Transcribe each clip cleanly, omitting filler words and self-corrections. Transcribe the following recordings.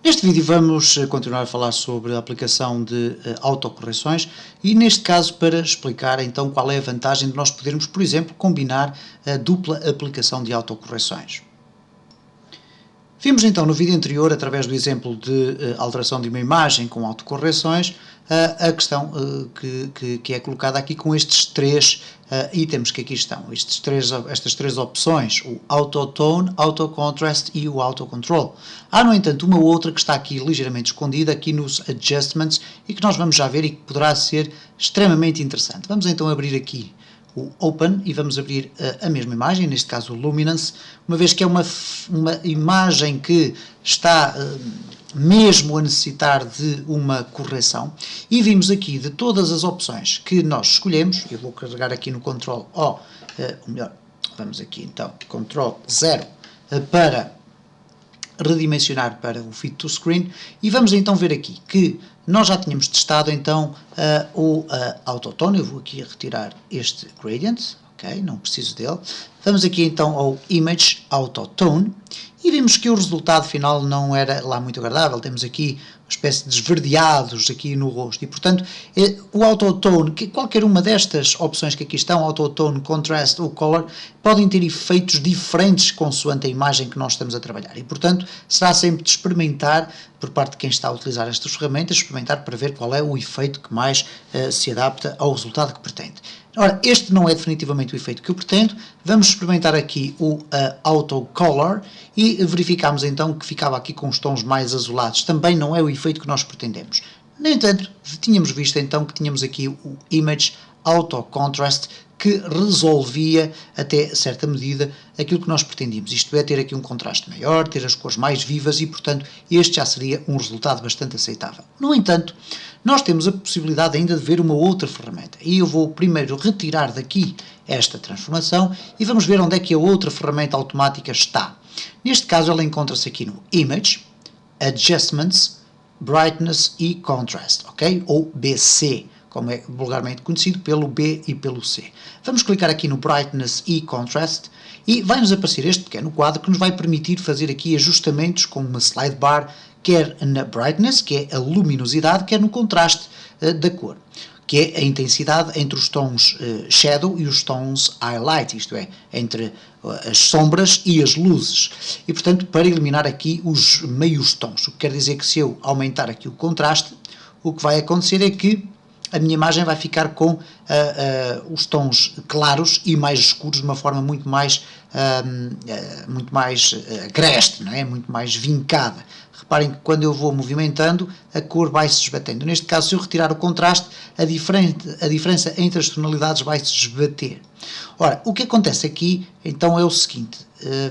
Neste vídeo vamos continuar a falar sobre a aplicação de autocorreções e neste caso para explicar então qual é a vantagem de nós podermos, por exemplo, combinar a dupla aplicação de autocorreções. Vimos então no vídeo anterior, através do exemplo de alteração de uma imagem com autocorreções, a questão que é colocada aqui com estes três itens que aqui estão, estas três opções, o Auto-Tone, Auto-Contrast e o Auto-Control. Há, no entanto, uma outra que está aqui ligeiramente escondida, aqui nos Adjustments, e que nós vamos já ver e que poderá ser extremamente interessante. Vamos então abrir aqui o Open e vamos abrir a mesma imagem, neste caso o Luminance, uma vez que é uma imagem que está mesmo a necessitar de uma correção, e vimos aqui de todas as opções que nós escolhemos, eu vou carregar aqui no Ctrl O, ou melhor, vamos aqui então, Ctrl 0 para redimensionar para o Fit to Screen, e vamos então ver aqui que nós já tínhamos testado então o Auto-Tone. Eu vou aqui retirar este Gradient, ok, não preciso dele. Vamos aqui então ao Image Auto-Tone e vimos que o resultado final não era lá muito agradável. Temos aqui uma espécie de esverdeados aqui no rosto e, portanto, o Auto-Tone, qualquer uma destas opções que aqui estão, Auto-Tone, Contrast ou Color, podem ter efeitos diferentes consoante a imagem que nós estamos a trabalhar e, portanto, será sempre de experimentar por parte de quem está a utilizar estas ferramentas, experimentar para ver qual é o efeito que mais se adapta ao resultado que pretende. Ora, este não é definitivamente o efeito que eu pretendo. Vamos experimentar aqui o Auto Color e verificamos então que ficava aqui com os tons mais azulados. Também não é o efeito que nós pretendemos. No entanto, tínhamos visto então que tínhamos aqui o Image Auto Contrast, que resolvia até certa medida aquilo que nós pretendíamos, isto é, ter aqui um contraste maior, ter as cores mais vivas e, portanto, este já seria um resultado bastante aceitável. No entanto, nós temos a possibilidade ainda de ver uma outra ferramenta e eu vou primeiro retirar daqui esta transformação e vamos ver onde é que a outra ferramenta automática está. Neste caso ela encontra-se aqui no Image, Adjustments, Brightness e Contrast, ok? Ou BC, como é vulgarmente conhecido, pelo B e pelo C. Vamos clicar aqui no Brightness e Contrast e vai-nos aparecer este pequeno quadro que nos vai permitir fazer aqui ajustamentos com uma slide bar, quer na Brightness, que é a luminosidade, quer no contraste da cor, que é a intensidade entre os tons Shadow e os tons Highlight, isto é, entre as sombras e as luzes. E, portanto, para eliminar aqui os meios tons, o que quer dizer que se eu aumentar aqui o contraste, o que vai acontecer é que a minha imagem vai ficar com os tons claros e mais escuros de uma forma muito mais agreste, não é? Muito mais vincada. Reparem que quando eu vou movimentando, a cor vai se esbatendo. Neste caso, se eu retirar o contraste, a diferença entre as tonalidades vai se esbater. Ora, o que acontece aqui, então, é o seguinte.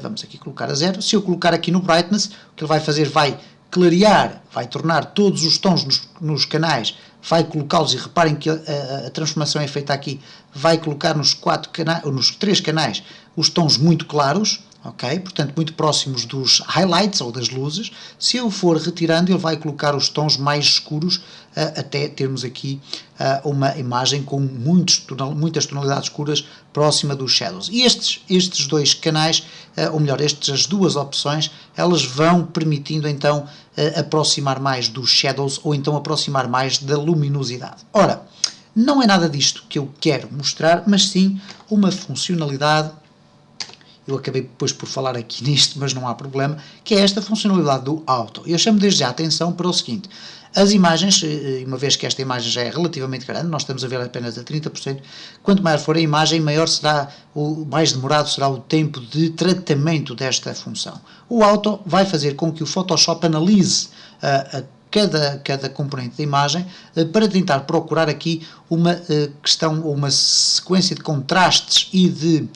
Vamos aqui colocar a 0. Se eu colocar aqui no Brightness, o que ele vai fazer vai clarear, vai tornar todos os tons nos canais, vai colocá-los, e reparem que a transformação é feita aqui, vai colocar nos 3 canais os tons muito claros, ok? Portanto, muito próximos dos highlights ou das luzes. Se eu for retirando, ele vai colocar os tons mais escuros até termos aqui uma imagem com muitas tonalidades escuras próxima dos shadows. E estes dois canais, ou melhor, estas duas opções, elas vão permitindo então aproximar mais dos shadows ou então aproximar mais da luminosidade. Ora, não é nada disto que eu quero mostrar, mas sim uma funcionalidade. Eu acabei depois por falar aqui nisto, mas não há problema, que é esta funcionalidade do Auto. Eu chamo desde já a atenção para o seguinte: as imagens, uma vez que esta imagem já é relativamente grande, nós estamos a ver apenas a 30%, quanto maior for a imagem, maior será, mais demorado será o tempo de tratamento desta função. O Auto vai fazer com que o Photoshop analise cada componente da imagem para tentar procurar aqui uma questão ou uma sequência de contrastes e de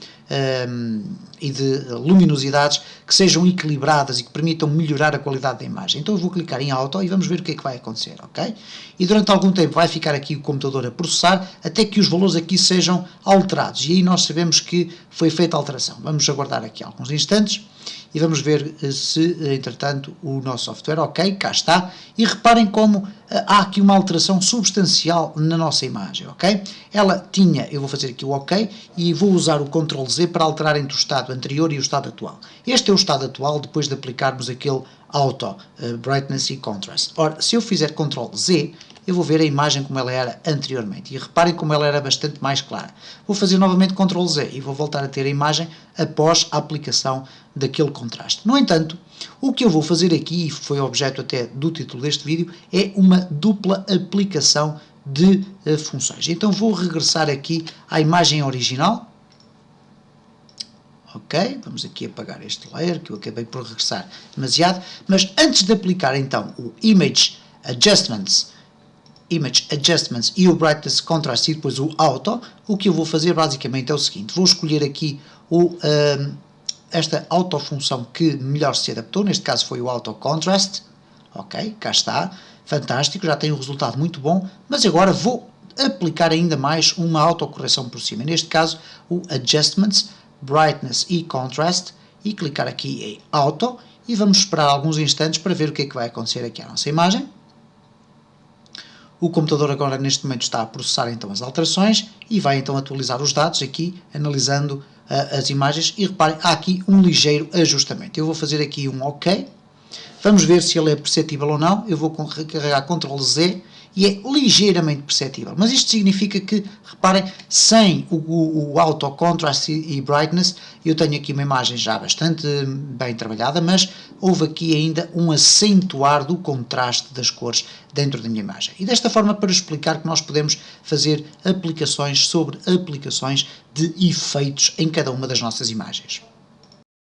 luminosidades que sejam equilibradas e que permitam melhorar a qualidade da imagem. Então eu vou clicar em Auto e vamos ver o que é que vai acontecer, ok? E durante algum tempo vai ficar aqui o computador a processar até que os valores aqui sejam alterados e aí nós sabemos que foi feita a alteração. Vamos aguardar aqui alguns instantes e vamos ver se, entretanto, o nosso software, ok, cá está, e reparem como há aqui uma alteração substancial na nossa imagem, ok? Ela tinha, eu vou fazer aqui o ok, e vou usar o Ctrl Z para alterar entre o estado anterior e o estado atual. Este é o estado atual depois de aplicarmos aquele Auto, Brightness e Contrast. Ora, se eu fizer Ctrl Z, eu vou ver a imagem como ela era anteriormente. E reparem como ela era bastante mais clara. Vou fazer novamente Ctrl Z e vou voltar a ter a imagem após a aplicação daquele contraste. No entanto, o que eu vou fazer aqui, e foi objeto até do título deste vídeo, é uma dupla aplicação de funções. Então vou regressar aqui à imagem original. Ok, vamos aqui apagar este layer, que eu acabei por regressar demasiado. Mas antes de aplicar então o Image Adjustments e o Brightness Contrast e depois o Auto, o que eu vou fazer basicamente é o seguinte, vou escolher aqui esta autofunção que melhor se adaptou, neste caso foi o Auto Contrast, ok, cá está, fantástico, já tem um resultado muito bom, mas agora vou aplicar ainda mais uma autocorreção por cima, neste caso o Adjustments, Brightness e Contrast, e clicar aqui em Auto, e vamos esperar alguns instantes para ver o que é que vai acontecer aqui à nossa imagem. O computador agora neste momento está a processar então as alterações e vai então atualizar os dados aqui, analisando as imagens, e reparem, há aqui um ligeiro ajustamento. Eu vou fazer aqui um OK, vamos ver se ele é perceptível ou não, eu vou carregar Ctrl Z e é ligeiramente perceptível, mas isto significa que, reparem, sem o Auto Contrast e Brightness, eu tenho aqui uma imagem já bastante bem trabalhada, mas houve aqui ainda um acentuar do contraste das cores dentro da minha imagem. E desta forma, para explicar que nós podemos fazer aplicações sobre aplicações de efeitos em cada uma das nossas imagens.